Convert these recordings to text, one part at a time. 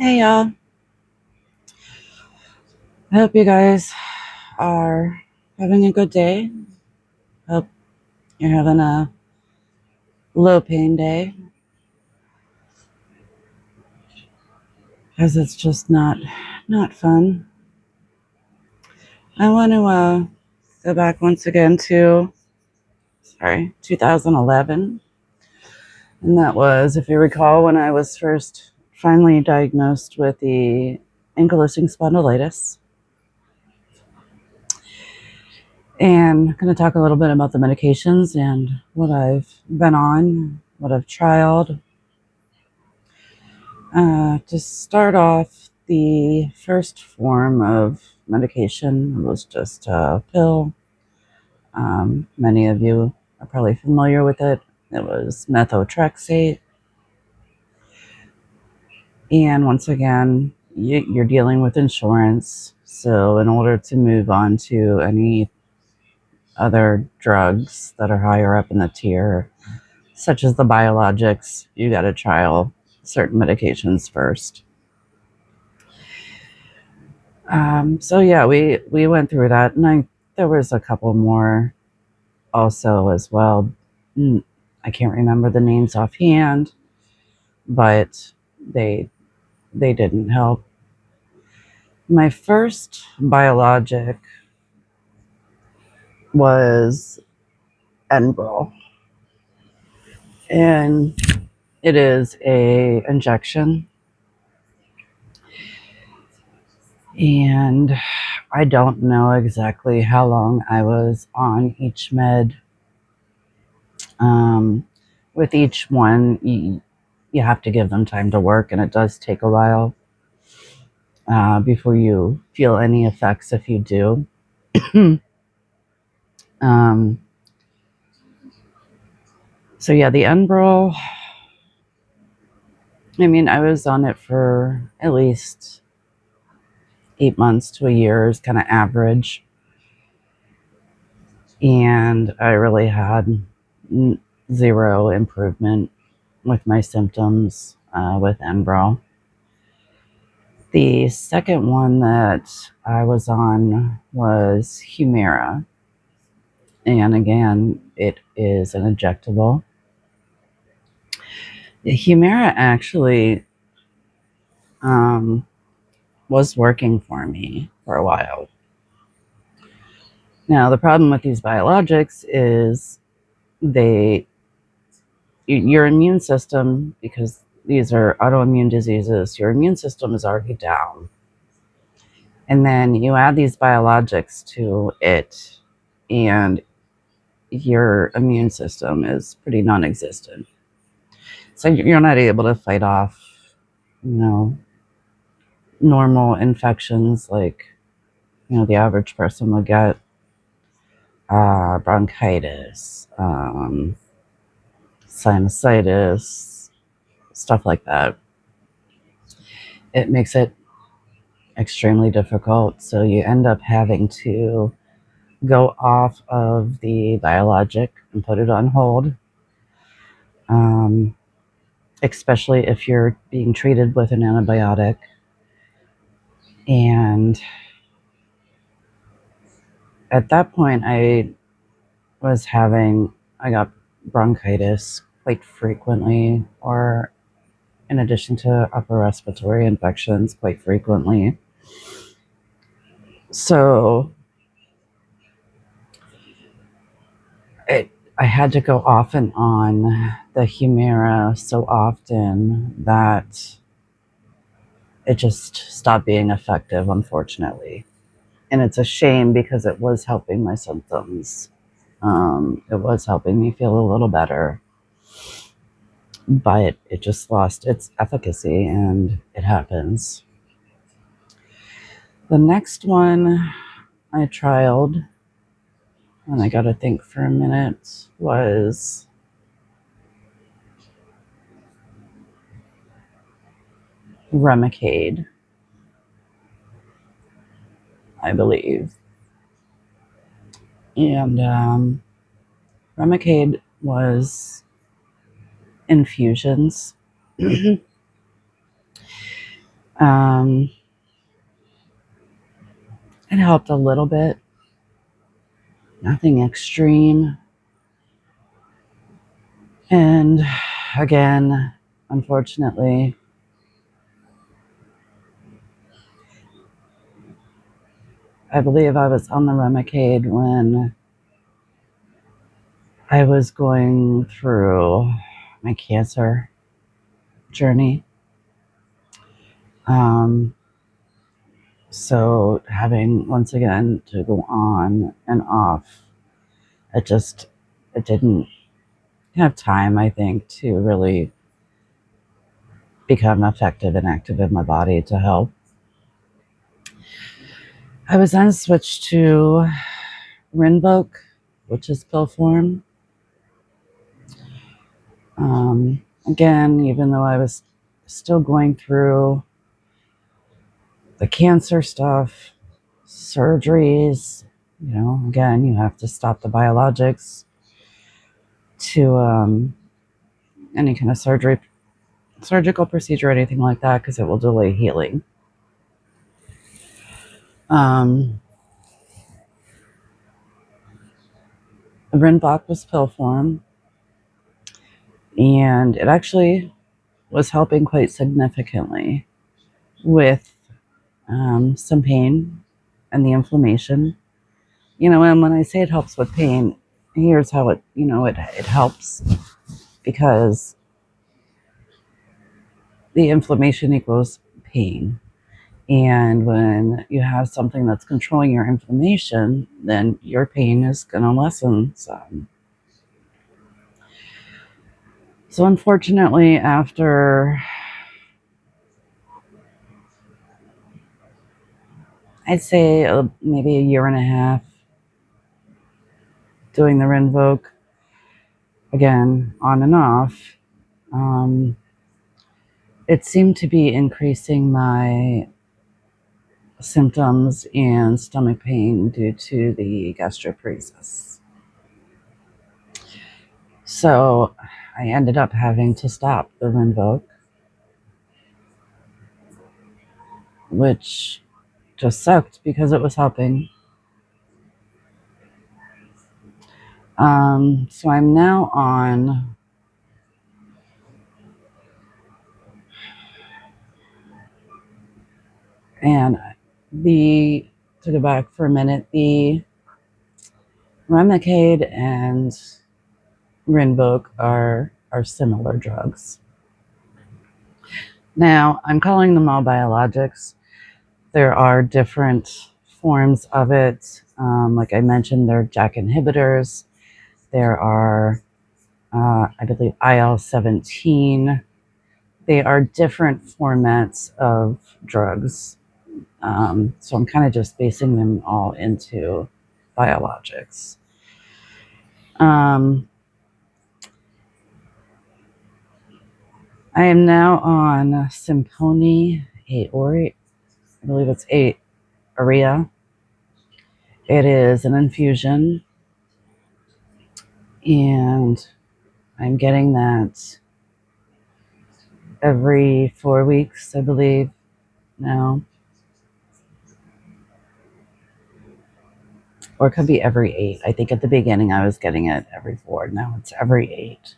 Hey y'all. I hope you guys are having a good day. Hope you're having a low pain day because it's just not fun. I want to go back once again to 2011, and that was, if you recall, when I was first finally diagnosed with the ankylosing spondylitis. And I'm going to talk a little bit about the medications and what I've been on, what I've tried. To start off, the first form of medication was just a pill. Many of you are probably familiar with it. It was methotrexate. And once again, you're dealing with insurance. So, in order to move on to any other drugs that are higher up in the tier, such as the biologics, you got to trial certain medications first. So yeah, we went through that, and there was a couple more also as well. I can't remember the names offhand, but they they didn't help. My first biologic was Enbrel, and it is a injection, and I don't know exactly how long I was on each med. Um, with each one, you have to give them time to work, and it does take a while before you feel any effects if you do. um, so, yeah, the Enbrel, I mean, I was on it for at least 8 months to a year, is kind of average. And I really had zero improvement with my symptoms with Enbrel. The second one that I was on was Humira. And again, it is an injectable. The Humira actually was working for me for a while. Now, the problem with these biologics is your immune system, because these are autoimmune diseases, your immune system is already down. And then you add these biologics to it, and your immune system is pretty non-existent. So you're not able to fight off, normal infections like, the average person would get, bronchitis, sinusitis, stuff like that. It makes it extremely difficult. So you end up having to go off of the biologic and put it on hold. Especially if you're being treated with an antibiotic. And at that point, I got bronchitis quite frequently, or in addition to upper respiratory infections quite frequently. So I had to go off and on the Humira so often that it just stopped being effective, unfortunately. And it's a shame because it was helping my symptoms. It was helping me feel a little better, but it just lost its efficacy, and it happens. The next one I trialed, and I got to think for a minute, was Remicade, I believe. And Remicade was infusions. Um, it helped a little bit, nothing extreme. And again, unfortunately, I believe I was on the Remicade when I was going through my cancer journey. Um, so having once again to go on and off, it didn't have time, I think, to really become effective and active in my body to help. I was then switched to Rinvoq, which is pill form. Again, even though I was still going through the cancer stuff, surgeries, again, you have to stop the biologics to any kind of surgical procedure, or anything like that, because it will delay healing. Rinvoq was pill form, and it actually was helping quite significantly with some pain and the inflammation. And when I say it helps with pain, here's how it helps, because the inflammation equals pain. And when you have something that's controlling your inflammation, then your pain is going to lessen some. So unfortunately, after I'd say maybe a year and a half doing the Rinvoq, again, on and off, it seemed to be increasing my symptoms and stomach pain due to the gastroparesis. So I ended up having to stop the Rinvoq, which just sucked because it was helping. So I'm now on and to go back for a minute, the Remicade and Rinvoq are similar drugs. Now, I'm calling them all biologics. There are different forms of it. Like I mentioned, there are JAK inhibitors. There are, I believe, IL-17. They are different formats of drugs. So I'm kind of just basing them all into biologics. I am now on Simponi Aori. I believe it's Aria. It is an infusion, and I'm getting that every 4 weeks, I believe, now. Or it could be every 8. I think at the beginning I was getting it every 4. Now it's every 8.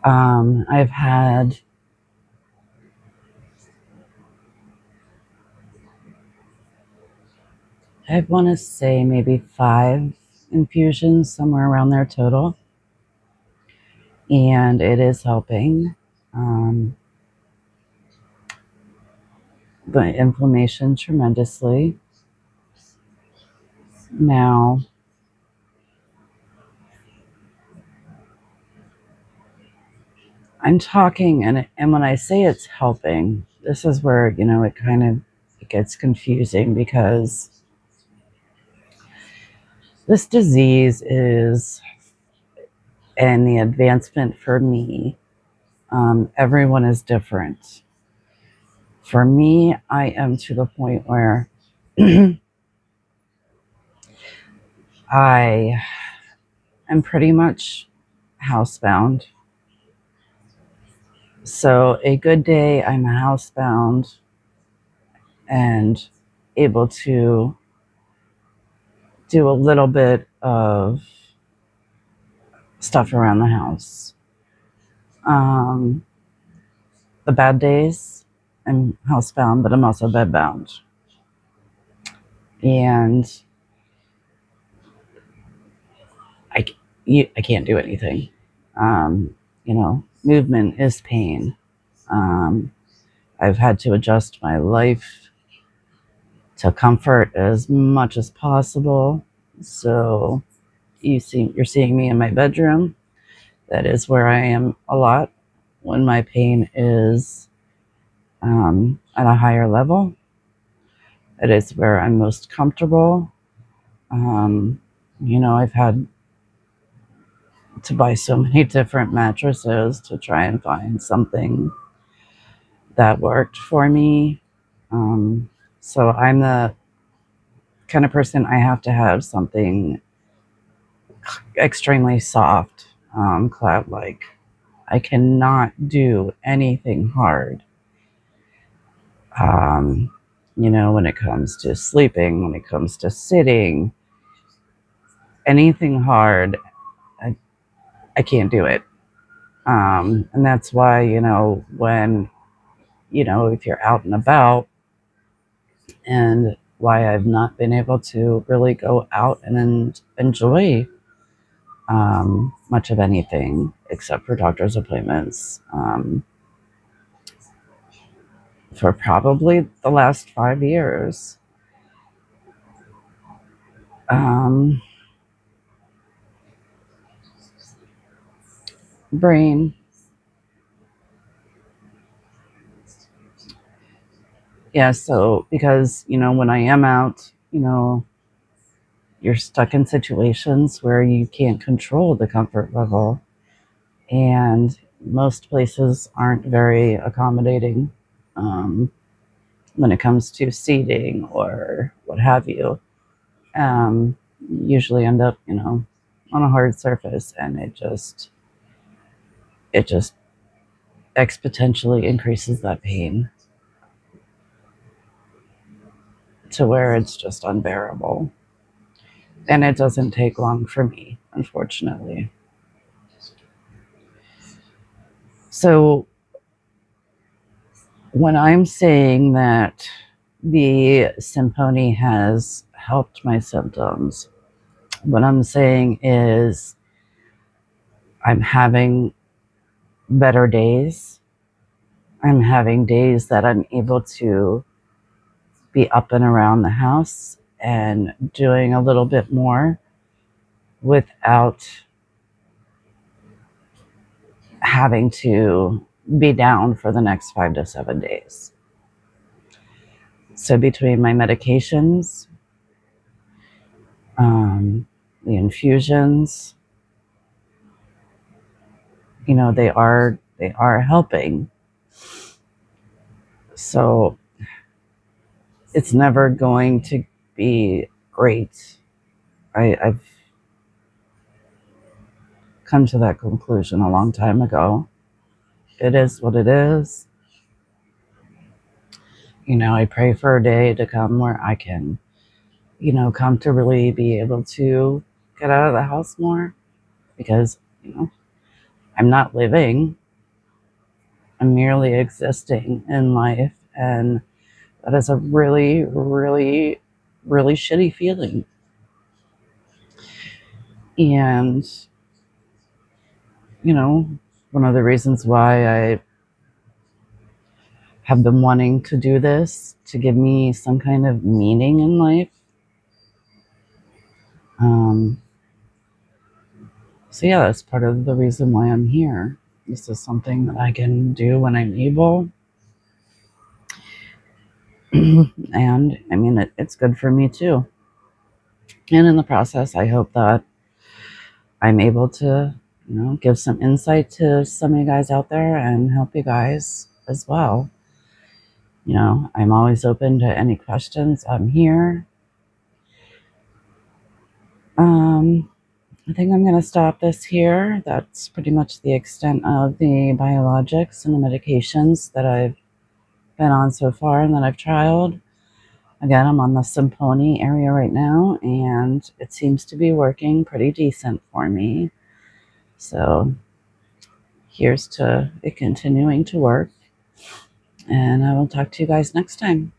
I've had I want to say maybe 5 infusions, somewhere around there total. And it is helping the inflammation tremendously. Now, I'm talking, and when I say it's helping, this is where, it gets confusing, because this disease is, and the advancement for me, everyone is different. For me, I am to the point where I am pretty much housebound. So a good day, I'm housebound and able to do a little bit of stuff around the house. The bad days, I'm housebound, but I'm also bedbound. And I can't do anything. Movement is pain. Um, I've had to adjust my life to comfort as much as possible. So you're seeing me in my bedroom. That is where I am a lot when my pain is at a higher level. It is where I'm most comfortable. I've had to buy so many different mattresses to try and find something that worked for me. So I'm the kind of person, I have to have something extremely soft, cloud like. I cannot do anything hard. When it comes to sleeping, when it comes to sitting, anything hard, I can't do it. And that's why, if you're out and about, and why I've not been able to really go out and enjoy much of anything except for doctor's appointments for probably the last 5 years. Um, Brain. Yeah, so because, when I am out, you're stuck in situations where you can't control the comfort level. And most places aren't very accommodating when it comes to seating or what have you. Usually end up, on a hard surface, and it just exponentially increases that pain to where it's just unbearable. And it doesn't take long for me, unfortunately. So when I'm saying that the Simponi has helped my symptoms, what I'm saying is I'm having better days. I'm having days that I'm able to be up and around the house and doing a little bit more without having to be down for the next 5 to 7 days. So between my medications, the infusions, they are helping. So it's never going to be great. I've come to that conclusion a long time ago. It is what it is. I pray for a day to come where I can, come to really be able to get out of the house more, because, I'm not living. I'm merely existing in life. And that is a really, really, really shitty feeling. And, one of the reasons why I have been wanting to do this, to give me some kind of meaning in life. So yeah, that's part of the reason why I'm here. This is something that I can do when I'm able. And I mean, it's good for me too. And in the process, I hope that I'm able to, give some insight to some of you guys out there and help you guys as well. I'm always open to any questions. I'm here. I think I'm going to stop this here. That's pretty much the extent of the biologics and the medications that I've been on so far and that I've tried. Again, I'm on the Symponi area right now, and it seems to be working pretty decent for me. So here's to it continuing to work, and I will talk to you guys next time.